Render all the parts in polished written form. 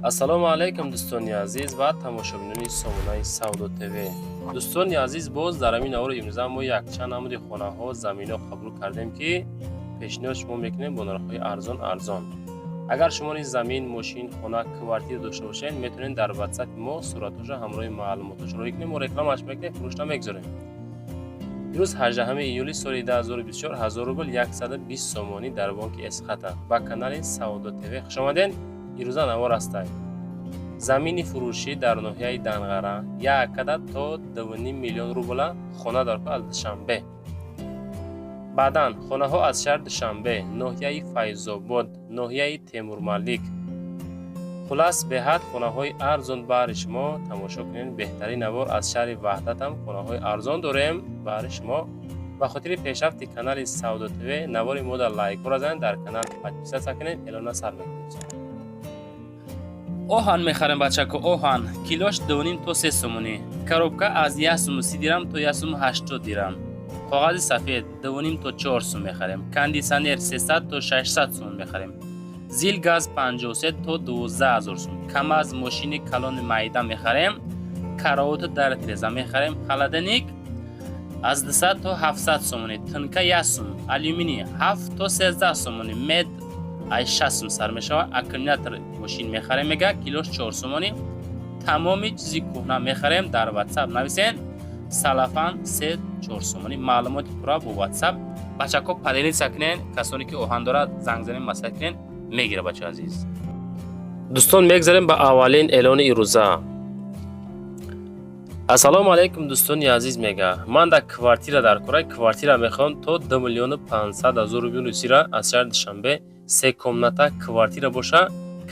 ассалому алайкум дӯстони азиз ва тамошобинони сомонаи Саудо ТВ. Дӯстони азиз, боз дар ҳамин навори имрӯза мо якчанд намуди хонаҳо, заминҳо қабул кардем ки пешниҳод шумо мекунем бо нархҳои арзон. Агар шумо низ замин, мошин, хона, квартира дошта бошед, метавонед дар WhatsApp мо суратҳоро ҳамроҳи маълумотҳоро мекунем, мо рекламаш мекунем, фурӯшта мегузорем. имрӯз 18 июли соли 2024 1000 рубл 120 сомонӣ дар бонки Эсхата ба канали Саудо ТВ хушомадед. ирӯза навор астад. Замини фурӯшӣ дар ноҳияи Данғара 1 кадад то 2.5 миллион рубла хона дар аз Душанбе. Баъдан хонаҳо аз шаҳри Душанбе, ноҳияи Файзобод, ноҳияи Темурмалик. Хулас беҳад хонаҳои арзон баҳри шумо тамошо кунед. Беҳтарин навор аз шаҳри Ваҳдат ҳам хонаҳои арзон дорем баҳри шумо. ба хотири пешрафти канали Саудо ТВ навори мо дар лайкҳоро занед, дар канал подписатсия кунед, эълона сар мекунед. оҳан мехарем бачако, оҳан килош 2.5 то 3 сомонӣ, коробка аз 1 сум 30 дирам то 1 сум 80 дирам, коғази сафед 2.5 то 4 сум мехарем, кондисионер 300 то 600 сум мехарем, зил газ 53 то 12000 сум, камаз мошини калони майда мехарем, караоти дар тиреза мехарем, холодильник аз 200 то 700 сомонӣ, тинка 1 сум, алюминий 7 то 13 сомонӣ, мед ай 6 сум сар мешавад, аккумулятор мошин мехарем мега килош 4 сомонӣ, тамоми чизи кӯҳна мехарем. Дар WhatsApp нависен салафан 3-4 сомонӣ. маълумоти пурра бо WhatsApp бачако поделитса кунен. касоне ки оҳан дорад занг занем масъала кунен, мегира бача азиз. дӯстон мегзарем ба аввалин эълони ирӯза. ассалому алайкум дӯстони азиз, мега ман дар квартира дар кораи квартира мехоҳам то 2 миллион 500 ҳазор рубли русира аз шаҳри Душанбе 3 комната квартира боша.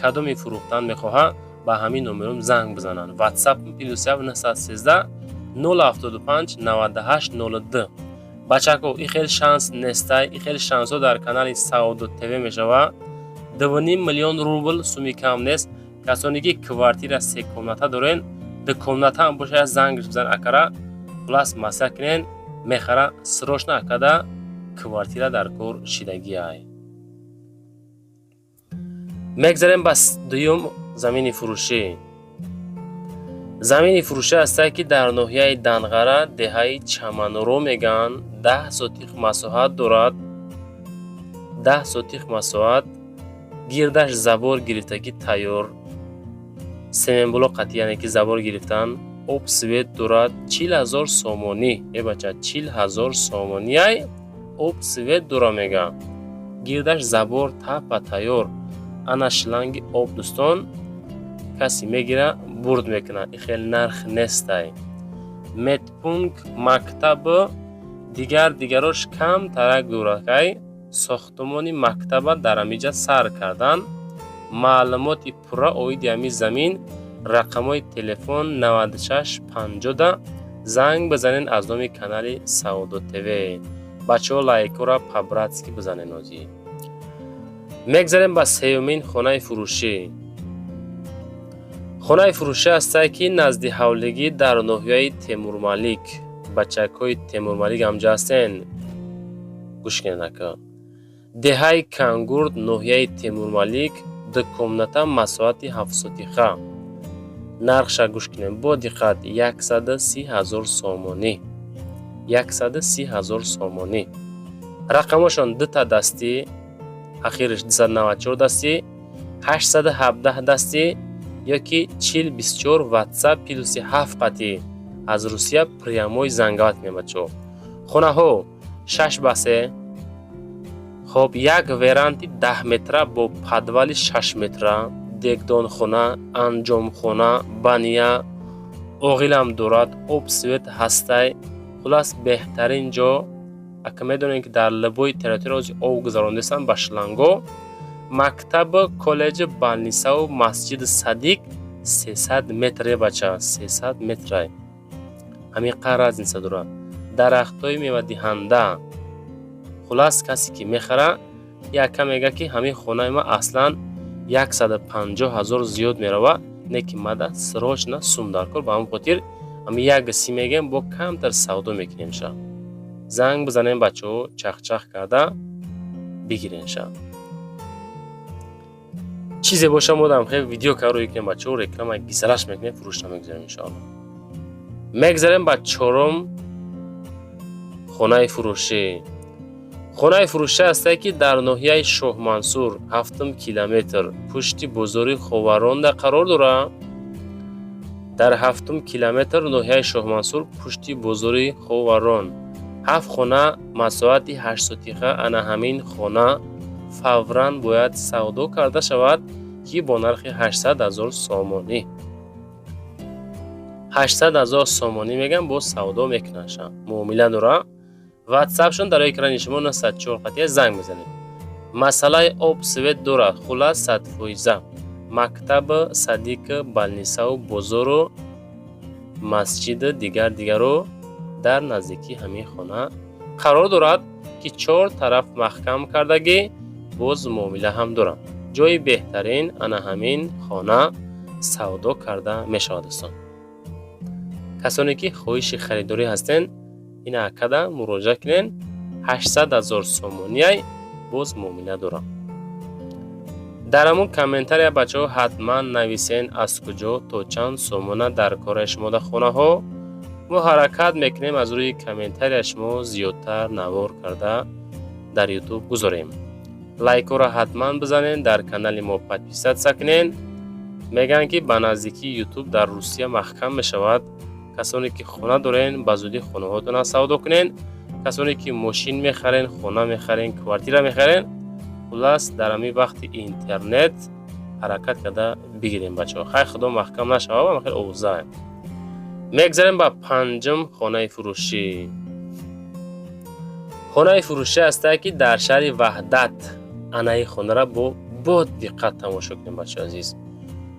кадоми фурӯхтан мехоҳа ба ҳамин номерум занг бизананд. WhatsApp +7 913 075 98 02. бачако ин хел шанс нестай, ин хел шансҳо дар канали Саудо ТВ мешава. 2.5 миллион рубл суми кам нест. касоне ки квартира 3 комната дорен, 2 комната ҳам боша занг бизан акара хулас масъала кунен, мехара срочно акада квартира дар кор шидагиай. мегзарем ба дуюм замини фурӯшӣ. замини фурӯшӣ ҳастае ки дар ноҳияи Данғара деҳаи Чаманро меган. 10 сотиқ масоҳат дорад. 10 сотиқ масоҳат, гирдаш забор гирифтагӣ тайёр, семенблок қати, яъне ки забор гирифтан, об свет дорад. 40,000 сомонӣ. бача 40,000 сомонӣ ай об свет дора мега. гирдаш забор тапа тайёр. ана шланги об дӯстон, каси мегира бурд мекунад. ин хел нарх нестай. медпункт мактаб дигарош кам тарак дорад. сохтмони мактаба дар амиҷа сар кардан. маълумоти пурра оиди ҳамин замин, рақамҳои телефон 96 50 занг бизанен аз номи канали Саудо ТВ. бачаҳо лайкҳоро по-братски бизанен озӣ. мегзарем ба сеюмин хонаи фурӯшӣ. хонаи фурӯшӣ ҳастае ки назди ҳавлигӣ дар ноҳияи Темурмалик. бачакҳои Темурмалик ҳамҷо ҳастен, гӯш кунед ака. деҳаи Кангурд, ноҳияи Темурмалик, 2 комната масоҳати 7 сотиқа. нархша гӯш кунед бо диққат. 130,000 сомонӣ. 130,000 сомонӣ. рақамошон 2 дастӣ, ахириш 294 дастӣ, 817 дастӣ ёки 4024 WhatsApp +7 қатӣ. аз Русия прямой зангават мебачо. хонаҳо 6 басе, хоб як веранти 10 метра бо подвали 6 метра, дегдонхона, анҷомхона, баня, оғилам дорад, об свет ҳастай. хулас беҳтарин ҷо. ака медонем ки дар лабои территорияи об гузарондасан ба шланго. мактаб, коллеҷи, балнисаву масҷиди Садиқ 300 метр бача, 300 метр. ҳамин қадр разница дорад. дарахтҳои мевадиҳанда. хулас касе ки мехара яка мега ки ҳамин хонаи ма аслан 150,000 зиёд мерава, не ки мада срочно сум дар кор. ба ҳамин хотир ҳамин як си мегем бо камтар савдо мекунем ша. занг бизанем бачаҳо чахчах карда бигирен ша. چیزی باشه ما دارم خیلی ویدیو کارو کنیم بچه ها رکلام گیسرش میکنیم فروش نمیگذاریم انشاءالله. میگذاریم با چهارم خانه فروشی. خانه فروشی است که در ناحیه شاه منصور 7 کیلومتر پشت بازار خواران قرار دارد. در 7 کیلومتر ناحیه شاه منصور پشت بازار خواران 7 خانه مساحت 8 سوتیقه. انا همین خانه فوراً باید سودا کرده شود که با نرخ 800,000 سامانی. 800,000 سامانی میگم با سودا میکننشم معامله داره. واتساپشون در اکران شما 904 قطعه زنگ بزنید. مسئله آب سویت داره خلاص 100%. مکتب صدیق بلنیسا و بازار و مسجد دیگر رو در نزدیکی همین خانه قرار دارد که 4 طرف محکم کردگی باز معامله هم دارن. جای بهترین انا همین خانه سودا کرده میشود استان. کسانی که خواهش خریداری هستن این اکده مراجعه کنین. 800,000 سامانی باز معامله دارن. در همون کامنتر بچه ها حتما نویسین از کجا تا چند سامانه در کار شما در خانه ها. ما حرکت میکنیم از روی کامنتر شما زیادتر نوار کرده در یوتیوب گذاریم. لایک را حتما بزنین. در کانال ما پادپیست سکنین. میگن که به نزدیکی یوتیوب در روسیه محکم میشود. کسانی که خانه دارین به زودی خانه هاتون سودا کنین. کسانی که ماشین میخرین، خانه میخرین، کوارتیر میخرین، خلاص در همین وقت اینترنت حرکت کرده بگیریم بچه ها. خیلی خدا محکم نشود و خیلی اوضاع. میگذاریم با پنجم خانه فروشی. خانه فروشی است که در شهر وحدت. انای خانه را با دقت تماشا کنیم بچه عزیز.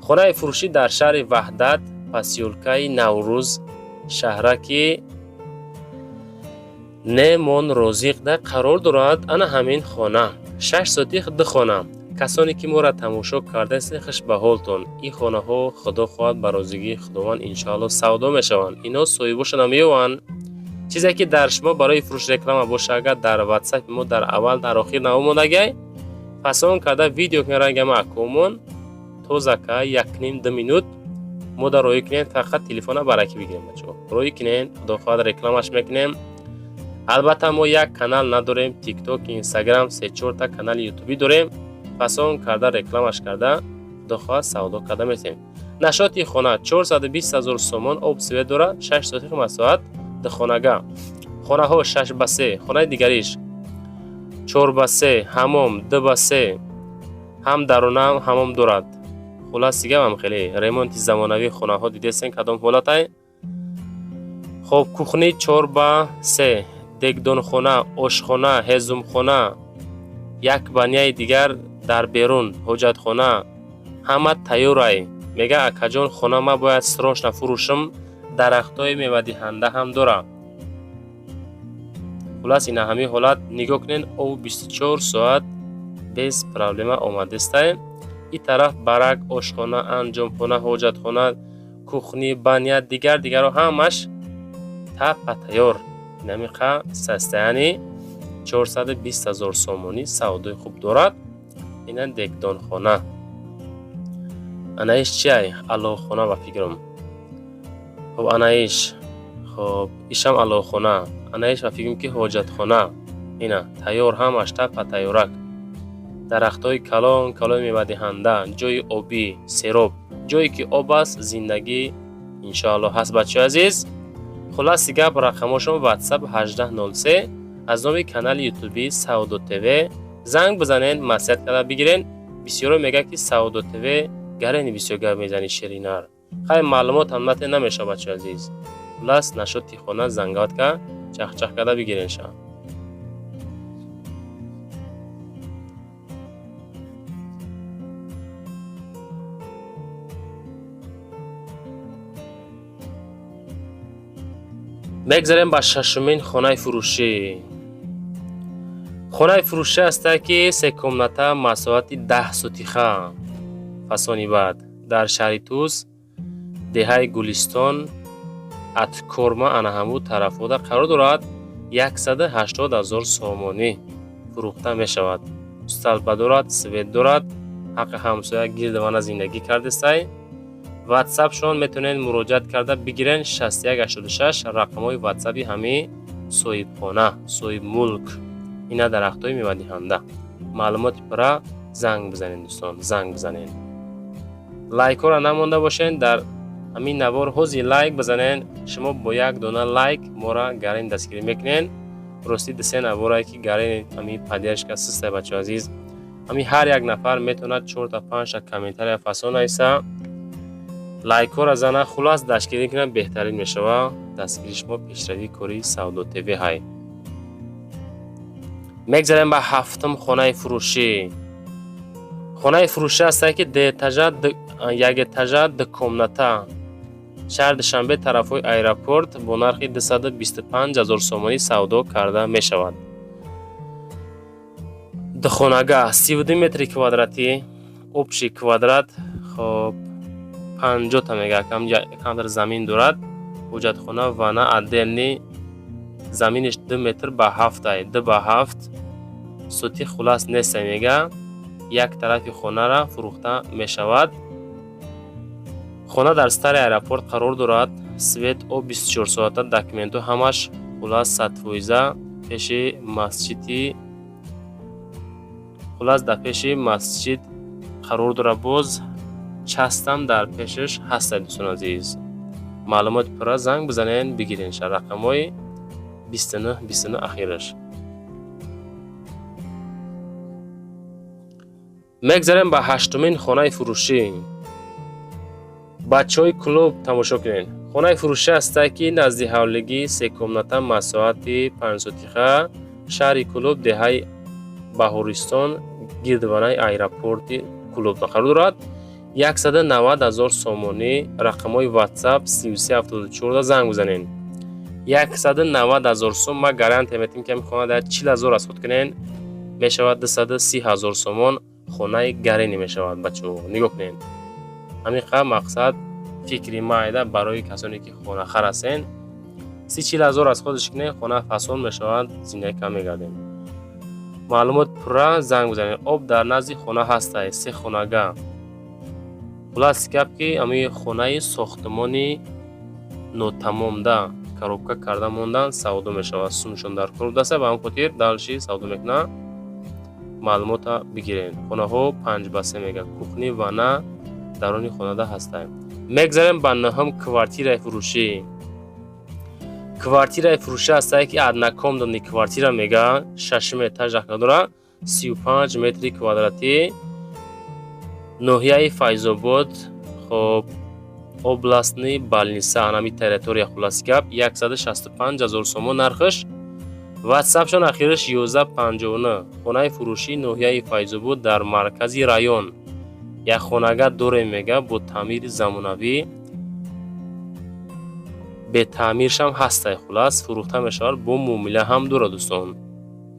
خانه فروشی در شهر وحدت پاسیولکای نوروز شهرکی نمون روزیق در قرار دارد. انا همین خانه 6 سوتیق ده خانه. کسانی که ما را تماشا کرده است خوش به حالتون. این خانه ها خدا خواهد برازگی خداوند انشاءالله سودا میشوند. اینا صاحبشون نمیوان. چیزی که در شما برای فروش رکلام باشه اگر در واتساپ ما در اول در آخر نموندگی پسند کرده ویدیو کنه رنگ ما کومون توزکه 1.5-2 مینوت ما در روی کنین فقط تلفن برکی بگیریم بچه‌ها. روی کنین خدا خواهد رکلامش میکنیم. البته ما یک کانال نداریم. تیک توک، اینستاگرام، 3-4 تا کانال یوتیوبی داریم. پسند کرده رکلامش کرده خدا خواهد سودا کرده میتیم. نشاطی خانه 420,000 سومان آب سویت داره. 6 سوتیق مساحت ده خانگاه. خانه ها 6 به 3. خانه دیگریش 4 به 3 حمام 2 به 3 هم درونه هم حمام دارد. خلاص دیگه هم خیلی ریمونت زمانوی خانه ها دیدین کدام حالت های. خب کوخنی 4 به 3 دگدون خانه، آشخانه، هزم خانه، یک بانیه دیگر در بیرون حجت خانه همه تیار. میگه اکجان خانه ما باید سراش نفروشم درختای میوه دهنده هم داره. خلاص این همه حالت نگاه کنین. او 24 ساعت بیس پرابلم آمده است. این طرف برک، آشخانه، انجام خانه، حاجت خانه، کوخنی، بانیه دیگر رو همش تا تیار. نمیخه سسته یعنی 420,000 سامانی سودای خوب دارد. این دگدان خانه. انایش چیه؟ الله خانه و فکرم. خب انایش خب ایشم الله خانه. انایش و فکرم که حاجت خانه. اینا تیار همش تا تیارک. درختای کلان میوه دهنده، جای آبی، سیراب، جایی که آب است زندگی انشاءالله هست بچه عزیز. خلاص گپ رقمشون واتساپ 1803 از نام کانال یوتیوبی سودا تیوی زنگ بزنین مسیحت کرده بگیرین. بسیار میگه که سودا تیوی گرین بسیار گپ میزنی شیرینار. خیلی معلومات هم نمیشه بچه عزیز. خلاص نشاطی خانه زنگات که چخ کرده بگیرین شما. میگذاریم با ششمین خانه فروشی. خانه فروشی است که 3 کمناته مساحت 10 سوتیخه فسانی بعد در شهر توس دهه گلستان اتکورما انهمو طرف قرار دارد. 180,000 سامانی فروخته می شود. استلبه دارد، سوید دارد، حق همسایه گیردوانه زندگی کرده سای. واتساپشون میتونین مراجعت کرده بگیرن 6186 رقمای واتساپی همه صاحب خانه، صاحب ملک، اینا درختای میوه دهنده. معلومات برای زنگ بزنین دوستان، زنگ بزنین. لایک را نمونده باشین، در همین نوار حوزی لایک بزنین. شما با یک دونه لایک ما را گرین دستگیری میکنین. راستی دسته نوارایی که گرین همین پدیرش که سسته بچه عزیز، همین هر یک نفر میتونه 4 تا 5 تا کامنتر فسون ایسا لایک را زنه خلاص دستگیری کنه بهترین میشه و دستگیری شما پیشروی کاری سودا تیوی های. میگذاریم به هفتم خانه فروشی. خانه فروشی است که یک تجد دکومنتا شهر دوشنبه طرفای ایرپورت با نرخ 225,000 سومانی سودا کرده می شود. خانگاه 32 متر کوادراتی، اوبشی کوادرات، خب 50 تا میگه کم در زمین دارد. حجت خانه و نه عدلنی زمینش 2 متر به 7 ای 2 به 7 سوتی خلاص نیست میگه. یک طرف خانه را فروخته می شود. خانه در ستر ایرپورت قرار دارد. سویت او 24 ساعته دکمنتو همش خلاص ستفویزه پیش مسجدی خلاص در پیش مسجد قرار دارد. باز چستم در پیشش هست دوستان عزیز. معلومات پر زنگ بزنین بگیرین شر رقمای 29 اخیرش. میگذاریم به هشتمین خانه فروشی. بچه های کلوب تماشا کنین. خانه فروشی است که نزدی حولگی سیکومنتا مساحت 5 سوتیخه شهر کلوب دهه بهارستان گیردوانه ایرپورت کلوب قرار دارد. 190,000 سومانی. رقمای واتساپ 3374 زنگ بزنین. 190,000 سوم ما گارانتی میتیم که خانه در 40,000 از خود کنین می شود 230,000 سومان خانه گرینی می شود. بچه ها نگاه کنین. همین مقصد فکری مایده برای کسانی که خانه خر هستین 30-40,000 از خودش کنین خانه فسون می شود زندگی کم می گردین. معلومات پر زنگ بزنین. آب در نزد خانه هسته 3 خانگاه خلاص کپ که امی خانه ساختمانی نوتمامده коробка карда мондан савдо мешавад. сумшон дар кор даста ба ҳам хотир далши савдо мекунад. маълумота бигирен. хонаҳо 5 ба 3 мега кухни ва на дарони хонада ҳастанд. мегзарем ба наҳам квартираи фурӯшӣ. квартираи фурӯшӣ ҳастае ки аднакомдони квартира мега 6 этаж дора 35 метри квадратӣ ноҳияи файзобод хоб областни балниса анами территория хулоси гап 165,000 сомон нархш. ватсапшон ахираш 1159. хонаи фурӯшӣ ноҳияи файзобод дар маркази район. як хонага доре мега бо таъмири замонавӣ бетаъмиршам ҳастай хулас фурӯхта мешавад. бо муомила ҳам дора дӯстон.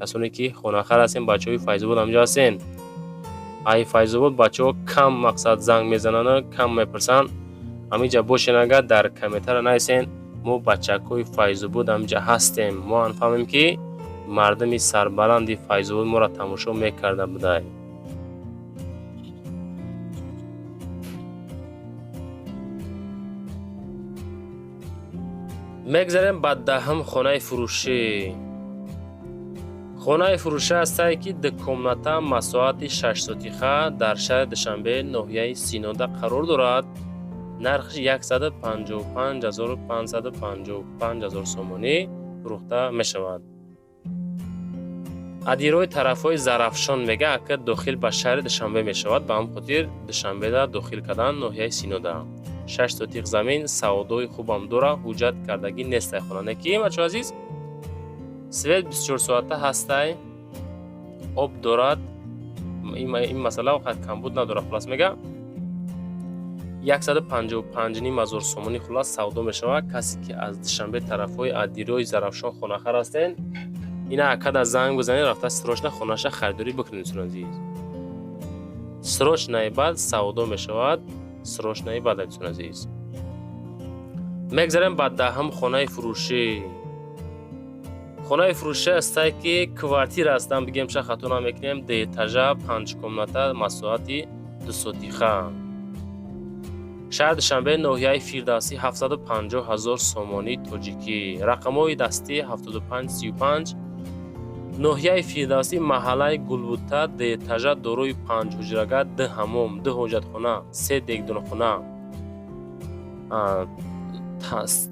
касоне ки хонахар ҳастен бачаҳои файзобод ҳамҷо ҳастен. ай файзобод бачаҳо кам мақсад занг мезананд кам мепурсанд. ҳамиҷа бошенага дар комментара нависен мо бачакҳои файзобод ҳамҷа ҳастем. мо анфаҳмем ки мардами сарбаланди файзобод моро тамошо мекарда будай. мегзарем ба даҳам хонаи фурӯшӣ. хонаи фурӯшӣ ҳастае ки дукомната масоҳати 6 сотиха дар шаҳри душанбе ноҳияи синода қарор дорад. нархш 155,555,000 сомонӣ фурӯхта мешавад. адирои тарафҳои зарафшон мега ака дохил ба шаҳри душанбе мешавад. ба ҳам хотир душанбеда дохил кардан ноҳияи синода 6 сотих замин савдои хубам дора. ҳуҷҷат кардагӣ нестай хона ки бачо азиз свет 24 соата ҳастай. об дорад. ин масъала вақт камбуд надора. хулас мега 155,000 сомонӣ хулас савдо мешавад. касе ки аз душанбе тарафҳои адирои зарафшон хонахар ҳастен ина акада занг бизанед рафта срочна хонаша харидорӣ бикунед. азиз срочнаи баъд савдо мешавад. срочнаи баъд азиз. мегзарем ба даҳам хонаи фурӯшӣ. хонаи фурӯшӣ ҳастае ки квартира ҳастан бигем ша хато намекунем. 2 этажа 5 комната масоҳати дусотиха. шаҳр душанбе, ноҳияи Фирдавсӣ 750 000 сомонӣ тоҷикӣ. рақамҳои дастӣ 7535. ноҳияи Фирдавсӣ, маҳаллаи Гулбута, деэтажа, дорои 5 ҳуҷрага, 2 ҳаммом, 2 ҳоҷатхона, 3 дегдонхона,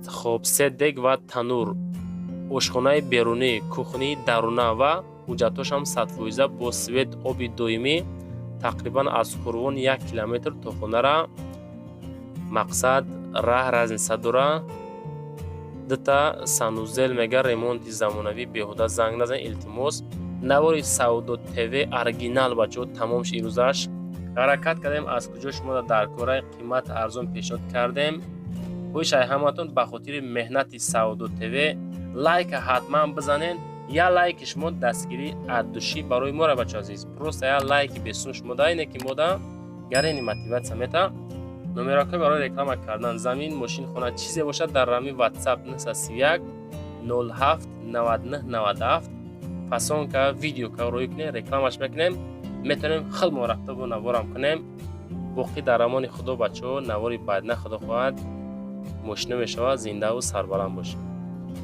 3 дег ва танур, ошхонаи берунӣ, кухнии даруна ва ҳуҷҷатҳошам 100% бо свет, оби доимӣ. тақрибан аз Курвон 1 километр то хонара. мақсад раҳ разница дора. дита санузел мега ремонти замонавӣ беҳуда занг назан. илтимос навори Саудо ТВ оригинал бачаҳо тамом шид ирӯзаш. ҳаракат кардем аз куҷо шуморо дар кораи қимат арзон пешниҳод кардем. хӯшай ҳаматон ба хотири меҳнати Саудо ТВ лайка ҳатман бизанен. я лайки шумо дастгирии аддушӣ барои моро бачаҳо азиз. просто я лайки бесум шумо даине ки мода гарени мотиватсия мета. номераҳои барои реклама кардан замин, мошин, хона чизе бошад дар рақами WhatsApp 931 07 99 97. фасонка видеока рӯй кунем, рекламаш мекунем. метавонем хел мураттабу наворам кунем. боқӣ дар амони худо бачаҳо. навори баъд на худо хоҳад мошина мешавад. зиндаву сарбаланд бошед.